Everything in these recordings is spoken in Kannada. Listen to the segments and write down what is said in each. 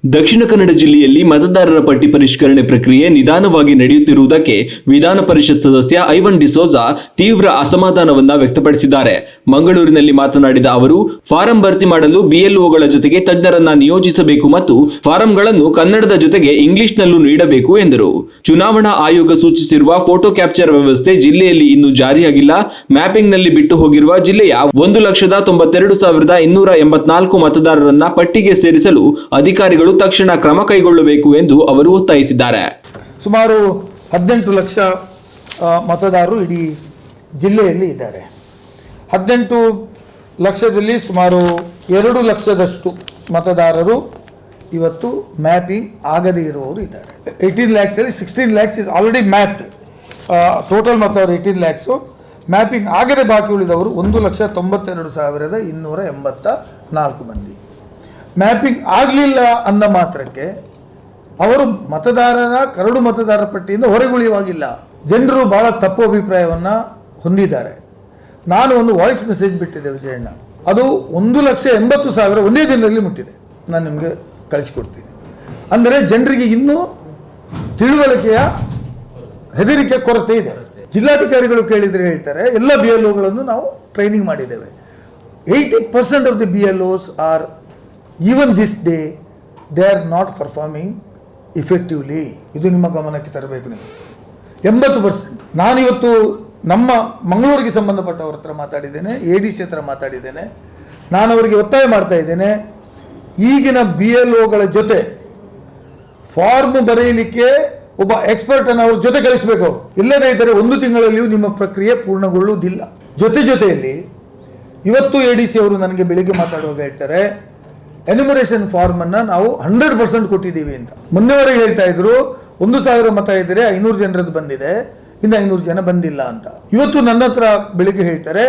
ದಕ್ಷಿಣ ಕನ್ನಡ ಜಿಲ್ಲೆಯಲ್ಲಿ ಮತದಾರರ ಪಟ್ಟಿ ಪರಿಷ್ಕರಣೆ ಪ್ರಕ್ರಿಯೆ ನಿಧಾನವಾಗಿ ನಡೆಯುತ್ತಿರುವುದಕ್ಕೆ ವಿಧಾನ ಪರಿಷತ್ ಸದಸ್ಯ ಐವನ್ ಡಿಸೋಜಾ ತೀವ್ರ ಅಸಮಾಧಾನವನ್ನ ವ್ಯಕ್ತಪಡಿಸಿದ್ದಾರೆ. ಮಂಗಳೂರಿನಲ್ಲಿ ಮಾತನಾಡಿದ ಅವರು, ಫಾರಂ ಭರ್ತಿ ಮಾಡಲು ಬಿಎಲ್ಒಗಳ ಜೊತೆಗೆ ತಜ್ಞರನ್ನ ನಿಯೋಜಿಸಬೇಕು ಮತ್ತು ಫಾರಂಗಳನ್ನು ಕನ್ನಡದ ಜೊತೆಗೆ ಇಂಗ್ಲಿಷ್ನಲ್ಲೂ ನೀಡಬೇಕು ಎಂದರು. ಚುನಾವಣಾ ಆಯೋಗ ಸೂಚಿಸಿರುವ ಫೋಟೋ ಕ್ಯಾಪ್ಚರ್ ವ್ಯವಸ್ಥೆ ಜಿಲ್ಲೆಯಲ್ಲಿ ಇನ್ನೂ ಜಾರಿಯಾಗಿಲ್ಲ. ಮ್ಯಾಪಿಂಗ್ನಲ್ಲಿ ಬಿಟ್ಟು ಹೋಗಿರುವ ಜಿಲ್ಲೆಯ 1,92,284 ಮತದಾರರನ್ನ ಪಟ್ಟಿಗೆ ಸೇರಿಸಲು ಅಧಿಕಾರಿಗಳು ತಕ್ಷಣ ಕ್ರಮ ಕೈಗೊಳ್ಳಬೇಕು ಎಂದು ಅವರು ಒತ್ತಾಯಿಸಿದ್ದಾರೆ. ಸುಮಾರು 18 ಲಕ್ಷ ಮತದಾರರು ಇಡೀ ಜಿಲ್ಲೆಯಲ್ಲಿ ಇದ್ದಾರೆ. 18 ಲಕ್ಷದಲ್ಲಿ ಸುಮಾರು 2 ಲಕ್ಷದಷ್ಟು ಮತದಾರರು ಇವತ್ತು ಮ್ಯಾಪಿಂಗ್ ಆಗದೇ ಇರುವವರು ಇದ್ದಾರೆ. 18 ಲ್ಯಾಕ್ಸಲ್ಲಿ 16 lakhs is already mapped. Total ಮತದಾರರು 18 ಲ್ಯಾಕ್ಸು. ಮ್ಯಾಪಿಂಗ್ ಆಗದೆ ಬಾಕಿ ಉಳಿದವರು 1,92,284 ಮಂದಿ. ಮ್ಯಾಪಿಂಗ್ ಆಗಲಿಲ್ಲ ಅಂದ ಮಾತ್ರಕ್ಕೆ ಅವರು ಕರಡು ಮತದಾರರ ಪಟ್ಟಿಯಿಂದ ಹೊರಗುಳಿಯುವಾಗಿಲ್ಲ. ಜನರು ಭಾಳ ತಪ್ಪು ಅಭಿಪ್ರಾಯವನ್ನು ಹೊಂದಿದ್ದಾರೆ. ನಾನು ಒಂದು ವಾಯ್ಸ್ ಮೆಸೇಜ್ ಬಿಟ್ಟಿದ್ದೆ ವಿಜಯಣ್ಣ, ಅದು 1,80,000 ಒಂದೇ ದಿನದಲ್ಲಿ ಮುಟ್ಟಿದೆ. ನಾನು ನಿಮಗೆ ಕಳಿಸಿಕೊಡ್ತೀನಿ. ಅಂದರೆ ಜನರಿಗೆ ಇನ್ನೂ ತಿಳುವಳಿಕೆಯ ಹೆದರಿಕೆ ಕೊರತೆ ಇದೆ. ಜಿಲ್ಲಾಧಿಕಾರಿಗಳು ಕೇಳಿದರೆ ಹೇಳ್ತಾರೆ, ಎಲ್ಲ BLOಗಳನ್ನು ನಾವು ಟ್ರೈನಿಂಗ್ ಮಾಡಿದ್ದೇವೆ. 80% of the BLOs are even this day they are not performing effectively. ಇದು ನಿಮ್ಮ ಗಮನಕ್ಕೆ ತರಬೇಕು ನೀವು. 80%. ನಾನಿವತ್ತು ನಮ್ಮ ಮಂಗಳೂರಿಗೆ ಸಂಬಂಧಪಟ್ಟವ್ರ ಹತ್ರ ಮಾತಾಡಿದ್ದೇನೆ, ADC ಹತ್ರ ಮಾತಾಡಿದ್ದೇನೆ. ನಾನು ಅವರಿಗೆ ಒತ್ತಾಯ ಮಾಡ್ತಾ ಇದ್ದೇನೆ, ಈಗಿನ BLOಗಳ ಜೊತೆ ಫಾರ್ಮ್ ಬರೆಯಲಿಕ್ಕೆ ಒಬ್ಬ ಎಕ್ಸ್ಪರ್ಟನ್ನು ಅವ್ರ ಜೊತೆ ಕಳಿಸಬೇಕು. ಅವರು ಇಲ್ಲದೇ ಇದ್ದರೆ 1 ತಿಂಗಳಲ್ಲಿಯೂ ನಿಮ್ಮ ಪ್ರಕ್ರಿಯೆ ಪೂರ್ಣಗೊಳ್ಳುವುದಿಲ್ಲ. ಜೊತೆಯಲ್ಲಿ ಇವತ್ತು ADC ಅವರು ನನಗೆ ಬೆಳಿಗ್ಗೆ ಮಾತಾಡುವಾಗ ಹೇಳ್ತಾರೆ, ಎನ್ಯುಮರೇಷನ್ ಫಾರ್ಮನ್ನು ನಾವು 100% ಕೊಟ್ಟಿದ್ದೀವಿ ಅಂತ. ಮೊನ್ನೆವರೆಗೆ ಹೇಳ್ತಾ ಇದ್ರು 1,000 ಮತ ಇದ್ದರೆ 500 ಜನರದ್ದು ಬಂದಿದೆ, ಇನ್ನು 500 ಜನ ಬಂದಿಲ್ಲ ಅಂತ. ಇವತ್ತು ನನ್ನ ಹತ್ರ ಬೆಳಿಗ್ಗೆ ಹೇಳ್ತಾರೆ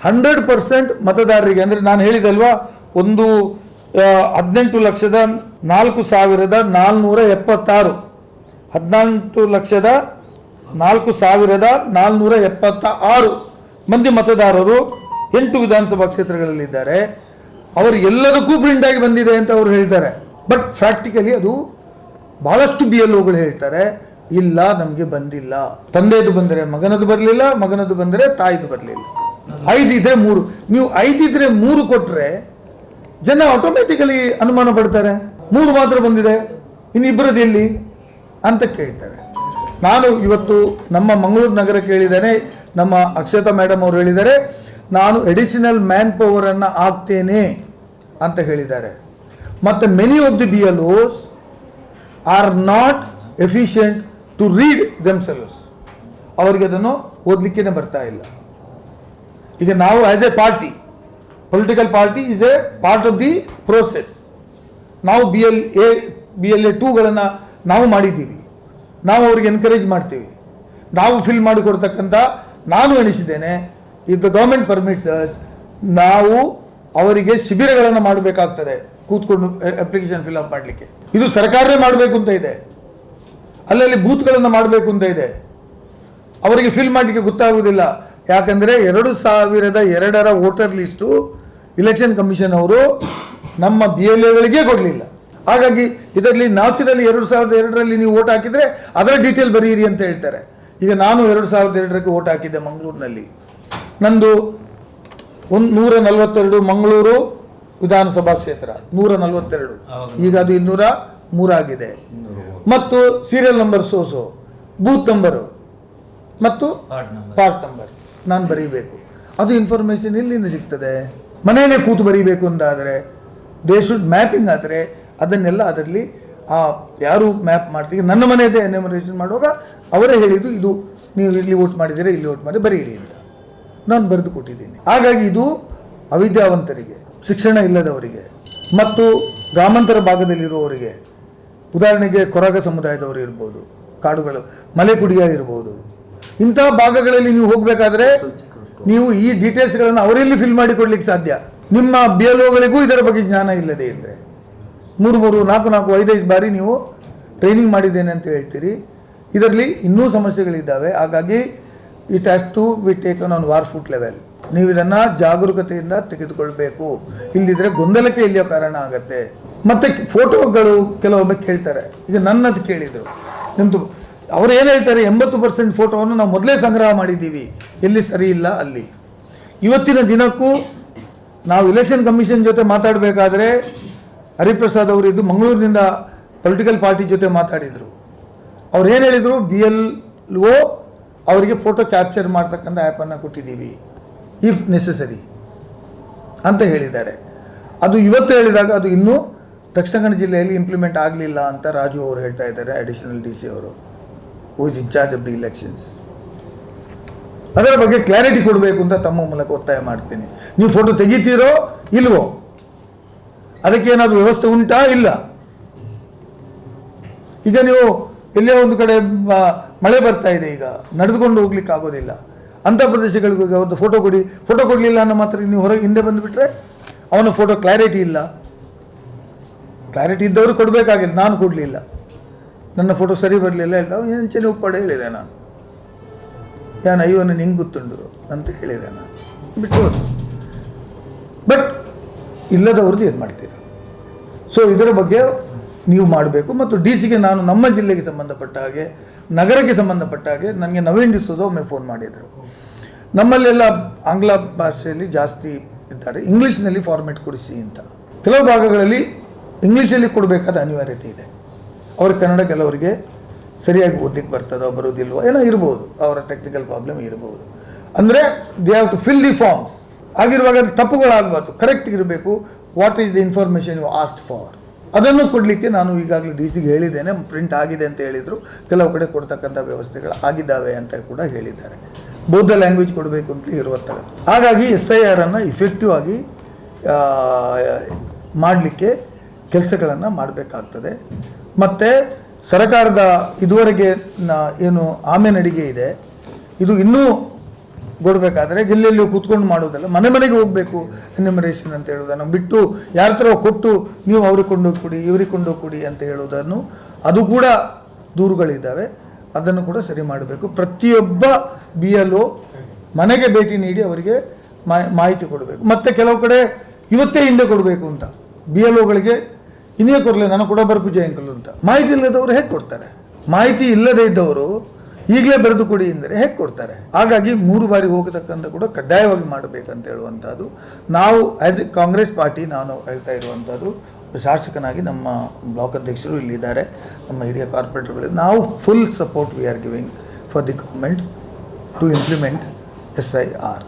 100% ಮತದಾರರಿಗೆ, ಅಂದರೆ ನಾನು ಹೇಳಿದಲ್ವಾ, 18,04,476 18,04,476 ಮಂದಿ ಮತದಾರರು 8 ವಿಧಾನಸಭಾ ಕ್ಷೇತ್ರಗಳಲ್ಲಿದ್ದಾರೆ. ಅವರು ಎಲ್ಲದಕ್ಕೂ ಪ್ರಿಂಟ್ ಆಗಿ ಬಂದಿದೆ ಅಂತ ಅವರು ಹೇಳ್ತಾರೆ. ಬಟ್ ಪ್ರಾಕ್ಟಿಕಲಿ ಅದು ಬಹಳಷ್ಟು BLOಗಳು ಹೇಳ್ತಾರೆ, ಇಲ್ಲ ನಮಗೆ ಬಂದಿಲ್ಲ. ತಂದೆದು ಬಂದರೆ ಮಗನದು ಬರಲಿಲ್ಲ, ಮಗನದು ಬಂದರೆ ತಾಯಿದು ಬರಲಿಲ್ಲ. 5 ಇದ್ರೆ 3, ನೀವು 5 ಇದ್ರೆ 3 ಕೊಟ್ಟರೆ ಜನ ಆಟೋಮೆಟಿಕಲಿ ಅನುಮಾನ ಪಡ್ತಾರೆ. 3 ಮಾತ್ರ ಬಂದಿದೆ, ಇನ್ನು ಇಬ್ಬರದ್ದು ಎಲ್ಲಿ ಅಂತ ಕೇಳ್ತಾರೆ. ನಾನು ಇವತ್ತು ನಮ್ಮ ಮಂಗಳೂರು ನಗರ ಕೇಳಿದ್ದೇನೆ, ನಮ್ಮ ಅಕ್ಷತಾ ಮೇಡಮ್ ಅವರು ಹೇಳಿದ್ದಾರೆ, ನಾನು ಎಡಿಷನಲ್ ಮ್ಯಾನ್ ಪವರನ್ನು ಹಾಕ್ತೇನೆ ಅಂತ ಹೇಳಿದ್ದಾರೆ. ಮತ್ತು many of the BLOs are not efficient to read themselves. ಅವರಿಗೆ ಅದನ್ನು ಓದಲಿಕ್ಕೇ ಬರ್ತಾ ಇಲ್ಲ. ಈಗ ನಾವು as a party, political party is a part of the process. ನಾವು BLA 2ಗಳನ್ನು ನಾವು ಮಾಡಿದ್ದೀವಿ, ನಾವು ಅವ್ರಿಗೆ ಎನ್ಕರೇಜ್ ಮಾಡ್ತೀವಿ, ನಾವು ಫಿಲ್ ಮಾಡಿಕೊಡ್ತಕ್ಕಂಥ, ನಾನು ಎಣಿಸಿದ್ದೇನೆ, if the government permits us, ನಾವು ಅವರಿಗೆ ಶಿಬಿರಗಳನ್ನು ಮಾಡಬೇಕಾಗ್ತದೆ ಕೂತ್ಕೊಂಡು ಅಪ್ಲಿಕೇಶನ್ ಫಿಲ್ ಅಪ್ ಮಾಡಲಿಕ್ಕೆ. ಇದು ಸರ್ಕಾರನೇ ಮಾಡಬೇಕು ಅಂತ ಇದೆ, ಅಲ್ಲಲ್ಲಿ ಬೂತ್ಗಳನ್ನು ಮಾಡಬೇಕು ಅಂತ ಇದೆ. ಅವರಿಗೆ ಫಿಲ್ ಮಾಡಲಿಕ್ಕೆ ಗೊತ್ತಾಗುವುದಿಲ್ಲ. ಯಾಕಂದರೆ 2002ರ ವೋಟರ್ ಲಿಸ್ಟು ಇಲೆಕ್ಷನ್ ಕಮಿಷನ್ ಅವರು ನಮ್ಮ BLAಗಳಿಗೆ ಕೊಡಲಿಲ್ಲ. ಹಾಗಾಗಿ ಇದರಲ್ಲಿ ನ್ಯಾಚುರಲಿ 2002ರಲ್ಲಿ ನೀವು ವೋಟ್ ಹಾಕಿದರೆ ಅದರ ಡೀಟೇಲ್ ಬರೀರಿ ಅಂತ ಹೇಳ್ತಾರೆ. ಈಗ ನಾನು 2002ಕ್ಕೆ ವೋಟ್ ಹಾಕಿದ್ದೆ ಮಂಗಳೂರಿನಲ್ಲಿ. ನಂದು 142 ಮಂಗಳೂರು ವಿಧಾನಸಭಾ ಕ್ಷೇತ್ರ 142, ಈಗ ಅದು 203 ಆಗಿದೆ. ಮತ್ತು ಸೀರಿಯಲ್ ನಂಬರ್ ಬೂತ್ ನಂಬರು ಮತ್ತು ಪಾರ್ಟ್ ನಂಬರ್ ನಾನು ಬರೀಬೇಕು. ಅದು ಇನ್ಫಾರ್ಮೇಷನ್ ಎಲ್ಲಿಂದ ಸಿಗ್ತದೆ? ಮನೆಯಲ್ಲೇ ಕೂತು ಬರೀಬೇಕು ಅಂತಾದರೆ ದೇ ಶುಡ್ ಮ್ಯಾಪಿಂಗ್ ಆದರೆ ಅದನ್ನೆಲ್ಲ ಅದರಲ್ಲಿ ಯಾರು ಮ್ಯಾಪ್ ಮಾಡ್ತೀವಿ. ನನ್ನ ಮನೆಯದೇ ಎನ್ಯುಮರೇಷನ್ ಮಾಡುವಾಗ ಅವರೇ ಹೇಳಿದ್ದು, ಇದು ನೀವು ಇಲ್ಲಿ ವೋಟ್ ಮಾಡಿದರೆ ಇಲ್ಲಿ ವೋಟ್ ಮಾಡಿ ಬರೀರಿ ಅಂತ ನಾನು ಬರೆದು ಕೊಟ್ಟಿದ್ದೀನಿ. ಹಾಗಾಗಿ ಇದು ಅವಿದ್ಯಾವಂತರಿಗೆ, ಶಿಕ್ಷಣ ಇಲ್ಲದವರಿಗೆ ಮತ್ತು ಗ್ರಾಮಾಂತರ ಭಾಗದಲ್ಲಿರುವವರಿಗೆ, ಉದಾಹರಣೆಗೆ ಕೊರಗ ಸಮುದಾಯದವರು ಇರ್ಬೋದು, ಕಾಡುಗಳು, ಮಲೆಕುಡಿಯ ಇರ್ಬೋದು, ಇಂಥ ಭಾಗಗಳಲ್ಲಿ ನೀವು ಹೋಗಬೇಕಾದ್ರೆ ನೀವು ಈ ಡೀಟೇಲ್ಸ್ಗಳನ್ನು ಅವರಲ್ಲಿ ಫಿಲ್ ಮಾಡಿ ಕೊಡ್ಲಿಕ್ಕೆ ಸಾಧ್ಯ. ನಿಮ್ಮ BLOಗಳಿಗೂ ಇದರ ಬಗ್ಗೆ ಜ್ಞಾನ ಇಲ್ಲದೆ ಇದ್ದರೆ 3, 4, 5 ಬಾರಿ ನೀವು ಟ್ರೈನಿಂಗ್ ಮಾಡಿದ್ದೇನೆ ಅಂತ ಹೇಳ್ತೀರಿ. ಇದರಲ್ಲಿ ಇನ್ನೂ ಸಮಸ್ಯೆಗಳಿದ್ದಾವೆ. ಹಾಗಾಗಿ it has to be taken on war foot level. ನೀವು ಇದನ್ನು ಜಾಗರೂಕತೆಯಿಂದ ತೆಗೆದುಕೊಳ್ಬೇಕು. ಇಲ್ಲದಿದ್ದರೆ ಗೊಂದಲಕ್ಕೆ ಇಲ್ಲಿಯ ಕಾರಣ ಆಗುತ್ತೆ. ಮತ್ತು ಫೋಟೋಗಳು ಕೆಲವೊಮ್ಮೆ ಕೇಳ್ತಾರೆ. ಈಗ ನನ್ನದು ಕೇಳಿದರು, ನಿಮ್ಮದು ಅವ್ರು ಏನು ಹೇಳ್ತಾರೆ, 80% ಫೋಟೋವನ್ನು ನಾವು ಮೊದಲೇ ಸಂಗ್ರಹ ಮಾಡಿದ್ದೀವಿ, ಎಲ್ಲಿ ಸರಿ ಇಲ್ಲ ಅಲ್ಲಿ. ಇವತ್ತಿನ ದಿನಕ್ಕೂ ನಾವು ಇಲೆಕ್ಷನ್ ಕಮಿಷನ್ ಜೊತೆ ಮಾತಾಡಬೇಕಾದ್ರೆ ಹರಿಪ್ರಸಾದ್ ಅವರು ಇದ್ದು ಮಂಗಳೂರಿನಿಂದ ಪೊಲಿಟಿಕಲ್ ಪಾರ್ಟಿ ಜೊತೆ ಮಾತಾಡಿದರು. ಅವ್ರು ಏನು ಹೇಳಿದರು, BLO ಅವರಿಗೆ ಫೋಟೋ ಕ್ಯಾಪ್ಚರ್ ಮಾಡ್ತಕ್ಕಂಥ ಆ್ಯಪನ್ನು ಕೊಟ್ಟಿದ್ದೀವಿ ಇಫ್ ನೆಸೆಸರಿ ಅಂತ ಹೇಳಿದ್ದಾರೆ. ಅದು ಇವತ್ತು ಹೇಳಿದಾಗ ಅದು ಇನ್ನೂ ದಕ್ಷಿಣ ಕನ್ನಡ ಜಿಲ್ಲೆಯಲ್ಲಿ ಇಂಪ್ಲಿಮೆಂಟ್ ಆಗಲಿಲ್ಲ ಅಂತ ರಾಜು ಅವರು ಹೇಳ್ತಾ ಇದ್ದಾರೆ, ಅಡಿಷನಲ್ DC ಅವರು, who is in charge of the elections. ಅದರ ಬಗ್ಗೆ ಕ್ಲಾರಿಟಿ ಕೊಡಬೇಕು ಅಂತ ತಮ್ಮ ಮೂಲಕ ಒತ್ತಾಯ ಮಾಡ್ತೀನಿ. ನೀವು ಫೋಟೋ ತೆಗಿತೀರೋ ಇಲ್ವೋ, ಅದಕ್ಕೇನಾದರೂ ವ್ಯವಸ್ಥೆ ಉಂಟಾ ಇಲ್ಲ. ಈಗ ನೀವು ಎಲ್ಲೇ ಒಂದು ಕಡೆ ಮಳೆ ಬರ್ತಾ ಇದೆ, ಈಗ ನಡೆದುಕೊಂಡು ಹೋಗ್ಲಿಕ್ಕೆ ಆಗೋದಿಲ್ಲ, ಅಂಥ ಪ್ರದೇಶಗಳಿಗೆ ಅವ್ರದ್ದು ಫೋಟೋ ಕೊಡಿ, ಫೋಟೋ ಕೊಡಲಿಲ್ಲ ಅನ್ನೋ ಮಾತ್ರ ನೀವು ಹೊರಗೆ ಹಿಂದೆ ಬಂದುಬಿಟ್ರೆ ಅವನ ಫೋಟೋ ಕ್ಲಾರಿಟಿ ಇಲ್ಲ. ಕ್ಲಾರಿಟಿ ಇದ್ದವರು ಕೊಡಬೇಕಾಗಿಲ್ಲ, ನಾನು ಕೊಡಲಿಲ್ಲ, ನನ್ನ ಫೋಟೋ ಸರಿ ಬರಲಿಲ್ಲ ಇಲ್ಲ, ಎಂಚನೆ ಉಪ್ಪಾಡೆ ಹೇಳಿದೆ ನಾನು, ಯಾನು ಅಯ್ಯೋನ ನಿಂಗೆ ಗೊತ್ತುಂಡು ಅಂತ ಹೇಳಿದೆ ನಾನು, ಬಿಟ್ಟು ಹೋದು. ಬಟ್ ಇಲ್ಲದವ್ರದ್ದು ಏನು ಮಾಡ್ತೀರ? ಸೊ ಇದರ ಬಗ್ಗೆ ನೀವು ಮಾಡಬೇಕು. ಮತ್ತು DCಗೆ ನಾನು ನಮ್ಮ ಜಿಲ್ಲೆಗೆ ಸಂಬಂಧಪಟ್ಟ ಹಾಗೆ, ನಗರಕ್ಕೆ ಸಂಬಂಧಪಟ್ಟ ಹಾಗೆ ನನಗೆ ನವೀನ್ ಡಿಸೋದ ಒಮ್ಮೆ ಫೋನ್ ಮಾಡಿದರು. ನಮ್ಮಲ್ಲೆಲ್ಲ ಆಂಗ್ಲ ಭಾಷೆಯಲ್ಲಿ ಜಾಸ್ತಿ ಇದ್ದಾರೆ, ಇಂಗ್ಲೀಷ್ನಲ್ಲಿ ಫಾರ್ಮೆಟ್ ಕೊಡಿಸಿ ಅಂತ. ಕೆಲವು ಭಾಗಗಳಲ್ಲಿ ಇಂಗ್ಲೀಷಲ್ಲಿ ಕೊಡಬೇಕಾದ ಅನಿವಾರ್ಯತೆ ಇದೆ. ಅವ್ರ ಕನ್ನಡ ಕೆಲವರಿಗೆ ಸರಿಯಾಗಿ ಓದಲಿಕ್ಕೆ ಬರ್ತದೋ ಬರೋದಿಲ್ವೋ ಏನೋ ಇರ್ಬೋದು, ಅವರ ಟೆಕ್ನಿಕಲ್ ಪ್ರಾಬ್ಲಮ್ ಇರ್ಬೋದು. ಅಂದರೆ they have to fill the forms. ಆಗಿರುವಾಗ ಅದು ತಪ್ಪುಗಳಾಗಬಾರ್ದು, ಕರೆಕ್ಟ್ ಇರಬೇಕು. What is the information you asked for, ಅದನ್ನು ಕೊಡಲಿಕ್ಕೆ ನಾನು ಈಗಾಗಲೇ DCಗೆ ಹೇಳಿದ್ದೇನೆ. ಪ್ರಿಂಟ್ ಆಗಿದೆ ಅಂತ ಹೇಳಿದರು, ಕೆಲವು ಕಡೆ ಕೊಡ್ತಕ್ಕಂಥ ವ್ಯವಸ್ಥೆಗಳು ಆಗಿದ್ದಾವೆ ಅಂತ ಕೂಡ ಹೇಳಿದ್ದಾರೆ. ಬೌದ್ಧ ಲ್ಯಾಂಗ್ವೇಜ್ ಕೊಡಬೇಕು ಅಂತ ಇರುವಂಥದ್ದು. ಹಾಗಾಗಿ SIR ಅನ್ನು ಇಫೆಕ್ಟಿವ್ ಆಗಿ ಮಾಡಲಿಕ್ಕೆ ಕೆಲಸಗಳನ್ನು ಮಾಡಬೇಕಾಗ್ತದೆ. ಮತ್ತು ಸರ್ಕಾರದ ಇದುವರೆಗೆ ಏನು ಆಮೆ ನಡಿಗೆ ಇದೆ, ಇದು ಇನ್ನೂ ಕೊಡಬೇಕಾದ್ರೆ ಎಲ್ಲೆಲ್ಲಿಯೂ ಕೂತ್ಕೊಂಡು ಮಾಡೋದಲ್ಲ, ಮನೆ ಮನೆಗೆ ಹೋಗಬೇಕು ಎನ್ಯುಮರೇಷನ್ ಅಂತ ಹೇಳೋದನ್ನು ಬಿಟ್ಟು ಯಾರ ಥರ ಕೊಟ್ಟು ನೀವು ಅವ್ರಿಗೆ ಕೊಂಡೋಗಿ ಕೊಡಿ ಇವ್ರಿಗೆ ಕೊಂಡೋಗಿ ಕೊಡಿ ಅಂತ ಹೇಳೋದನ್ನು, ಅದು ಕೂಡ ದೂರುಗಳಿದ್ದಾವೆ, ಅದನ್ನು ಕೂಡ ಸರಿ ಮಾಡಬೇಕು. ಪ್ರತಿಯೊಬ್ಬ BLO ಮನೆಗೆ ಭೇಟಿ ನೀಡಿ ಅವರಿಗೆ ಮಾಹಿತಿ ಕೊಡಬೇಕು. ಮತ್ತು ಕೆಲವು ಕಡೆ ಇವತ್ತೇ ಹಿಂದೆ ಕೊಡಬೇಕು ಅಂತ BLOಗಳಿಗೆ ಇನ್ನೇ ಕೊಡಲಿ ನಾನು ಕೂಡ ಬರ್ಪೂಜೆ ಅಂಕಲ್ ಅಂತ. ಮಾಹಿತಿ ಇಲ್ಲದವರು ಹೇಗೆ ಕೊಡ್ತಾರೆ? ಮಾಹಿತಿ ಇಲ್ಲದೇ ಇದ್ದವರು ಈಗಲೇ ಬರೆದು ಕೊಡಿ ಅಂದರೆ ಹೇಗೆ ಕೊಡ್ತಾರೆ? ಹಾಗಾಗಿ 3 ಬಾರಿ ಹೋಗತಕ್ಕಂಥ ಕೂಡ ಕಡ್ಡಾಯವಾಗಿ ಮಾಡಬೇಕಂತ ಹೇಳುವಂಥದ್ದು ನಾವು ಆ್ಯಸ್ ಎ ಕಾಂಗ್ರೆಸ್ ಪಾರ್ಟಿ ನಾನು ಹೇಳ್ತಾ ಇರುವಂಥದ್ದು. ಶಾಸಕನಾಗಿ ನಮ್ಮ ಬ್ಲಾಕ್ ಅಧ್ಯಕ್ಷರು ಇಲ್ಲಿದ್ದಾರೆ, ನಮ್ಮ ಹಿರಿಯ ಕಾರ್ಪೊರೇಟರ್ಗಳು, ನಾವು full support we are giving for the government to implement SIR.